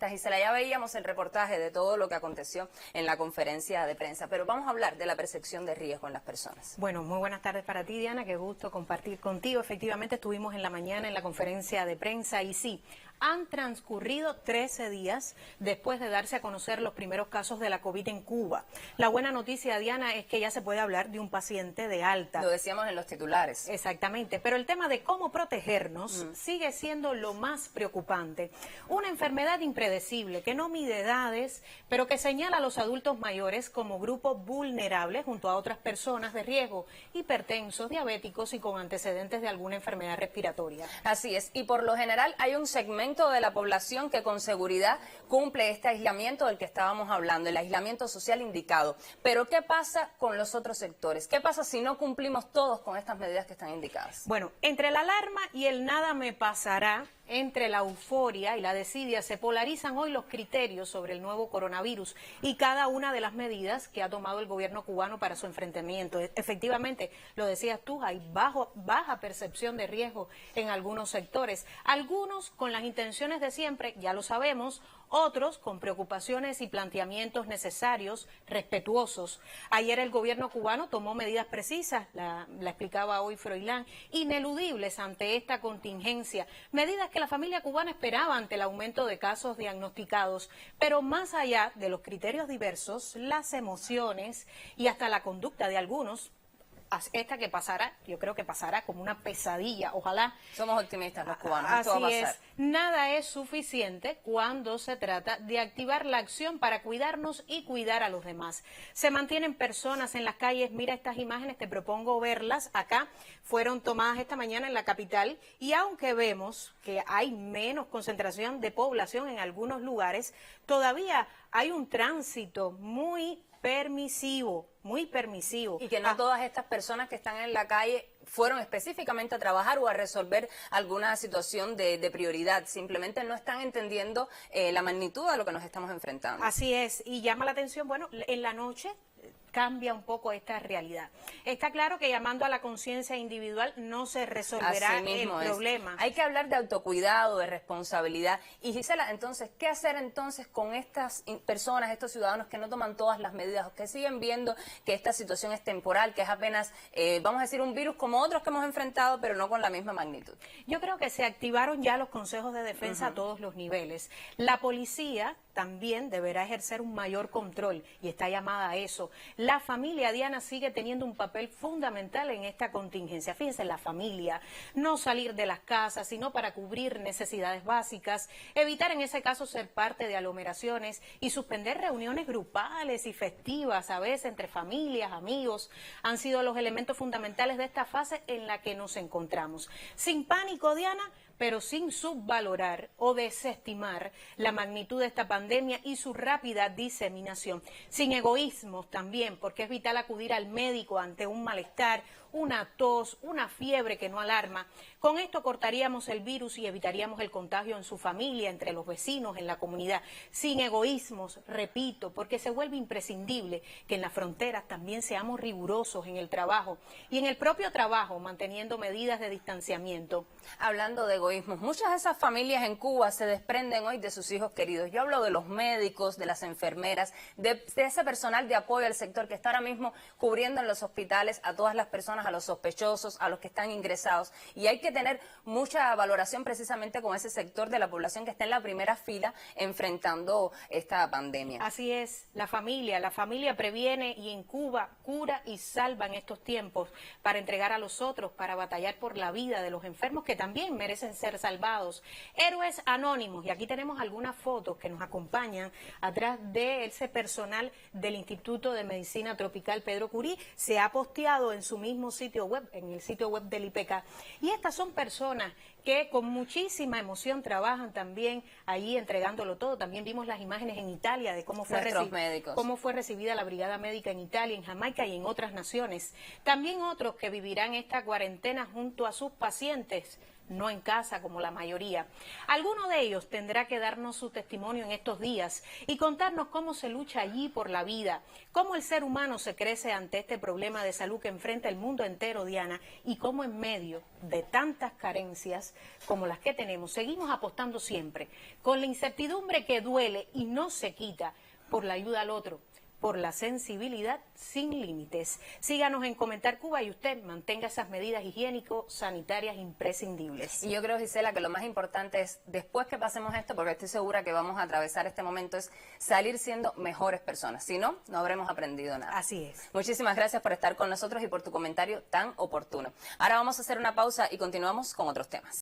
estás, Gisela? Ya veíamos el reportaje de todo lo que aconteció en la conferencia de prensa, pero vamos a hablar de la percepción de riesgo en las personas. Bueno, muy buenas tardes para ti, Diana, qué gusto compartir contigo. Efectivamente, estuvimos en la mañana en la conferencia de prensa y sí, han transcurrido 13 días después de darse a conocer los primeros casos de la COVID en Cuba. La buena noticia, Diana, es que ya se puede hablar de un paciente de alta. Lo decíamos en los titulares. Exactamente, pero el tema de cómo protegernos sigue siendo lo más preocupante. Una enfermedad impredecible que no mide edades, pero que señala a los adultos mayores como grupo vulnerable junto a otras personas de riesgo, hipertensos, diabéticos y con antecedentes de alguna enfermedad respiratoria. Así es, y por lo general hay un segmento de la población que con seguridad cumple este aislamiento del que estábamos hablando, el aislamiento social indicado. Pero ¿qué pasa con los otros sectores? ¿Qué pasa si no cumplimos todos con estas medidas que están indicadas? Bueno, entre la alarma y el nada me pasará, entre la euforia y la desidia, se polarizan hoy los criterios sobre el nuevo coronavirus y cada una de las medidas que ha tomado el gobierno cubano para su enfrentamiento. Efectivamente, lo decías tú, hay baja percepción de riesgo en algunos sectores, algunos con las intenciones de siempre, ya lo sabemos, otros con preocupaciones y planteamientos necesarios, respetuosos. Ayer el gobierno cubano tomó medidas precisas, la explicaba hoy Froilán, ineludibles ante esta contingencia, medidas que la familia cubana esperaba ante el aumento de casos diagnosticados, pero más allá de los criterios diversos, las emociones y hasta la conducta de algunos, esta que pasará, yo creo que pasará como una pesadilla, ojalá. Somos optimistas los cubanos, así esto va a pasar. Es, nada es suficiente cuando se trata de activar la acción para cuidarnos y cuidar a los demás. Se mantienen personas en las calles, mira estas imágenes, te propongo verlas, acá fueron tomadas esta mañana en la capital y aunque vemos que hay menos concentración de población en algunos lugares, todavía hay un tránsito muy permisivo. Y que no todas estas personas que están en la calle fueron específicamente a trabajar o a resolver alguna situación de prioridad, simplemente no están entendiendo la magnitud de lo que nos estamos enfrentando. Así es, y llama la atención, bueno, en la noche cambia un poco esta realidad. Está claro que llamando a la conciencia individual no se resolverá el problema. Hay que hablar de autocuidado, de responsabilidad. Y Gisela, entonces, ¿qué hacer entonces con estas personas, estos ciudadanos que no toman todas las medidas, que siguen viendo que esta situación es temporal, que es apenas, vamos a decir, un virus como otros que hemos enfrentado, pero no con la misma magnitud? Yo creo que se activaron ya los consejos de defensa a todos los niveles. La policía también deberá ejercer un mayor control y está llamada a eso. La familia, Diana, sigue teniendo un papel fundamental en esta contingencia. Fíjense, la familia, no salir de las casas, sino para cubrir necesidades básicas, evitar en ese caso ser parte de aglomeraciones y suspender reuniones grupales y festivas, a veces entre familias, amigos, han sido los elementos fundamentales de esta fase en la que nos encontramos. Sin pánico, Diana, pero sin subvalorar o desestimar la magnitud de esta pandemia y su rápida diseminación. Sin egoísmos también, porque es vital acudir al médico ante un malestar, una tos, una fiebre que no alarma. Con esto cortaríamos el virus y evitaríamos el contagio en su familia, entre los vecinos, en la comunidad. Sin egoísmos, repito, porque se vuelve imprescindible que en las fronteras también seamos rigurosos en el trabajo y en el propio trabajo, manteniendo medidas de distanciamiento. Hablando de egoísmos, muchas de esas familias en Cuba se desprenden hoy de sus hijos queridos. Yo hablo de los médicos, de las enfermeras, de ese personal de apoyo al sector que está ahora mismo cubriendo en los hospitales a todas las personas, a los sospechosos, a los que están ingresados. Y hay que tener mucha valoración precisamente con ese sector de la población que está en la primera fila enfrentando esta pandemia. Así es, la familia previene y en Cuba cura y salva en estos tiempos para entregar a los otros, para batallar por la vida de los enfermos que también merecen ser salvados. Héroes anónimos, y aquí tenemos algunas fotos que nos acompañan atrás de ese personal del Instituto de Medicina Tropical Pedro Curí, se ha posteado en su mismo sitio web, en el sitio web del IPK, y estas son personas que con muchísima emoción trabajan también allí entregándolo todo. También vimos las imágenes en Italia de cómo fue recibida la brigada médica en Italia, en Jamaica y en otras naciones. También otros que vivirán esta cuarentena junto a sus pacientes no en casa como la mayoría. Alguno de ellos tendrá que darnos su testimonio en estos días y contarnos cómo se lucha allí por la vida, cómo el ser humano se crece ante este problema de salud que enfrenta el mundo entero, Diana, y cómo en medio de tantas carencias como las que tenemos, seguimos apostando siempre, con la incertidumbre que duele y no se quita, por la ayuda al otro, por la sensibilidad sin límites. Síganos en Comentar Cuba y usted mantenga esas medidas higiénico-sanitarias imprescindibles. Y yo creo, Gisela, que lo más importante es, después que pasemos esto, porque estoy segura que vamos a atravesar este momento, es salir siendo mejores personas. Si no, no habremos aprendido nada. Así es. Muchísimas gracias por estar con nosotros y por tu comentario tan oportuno. Ahora vamos a hacer una pausa y continuamos con otros temas.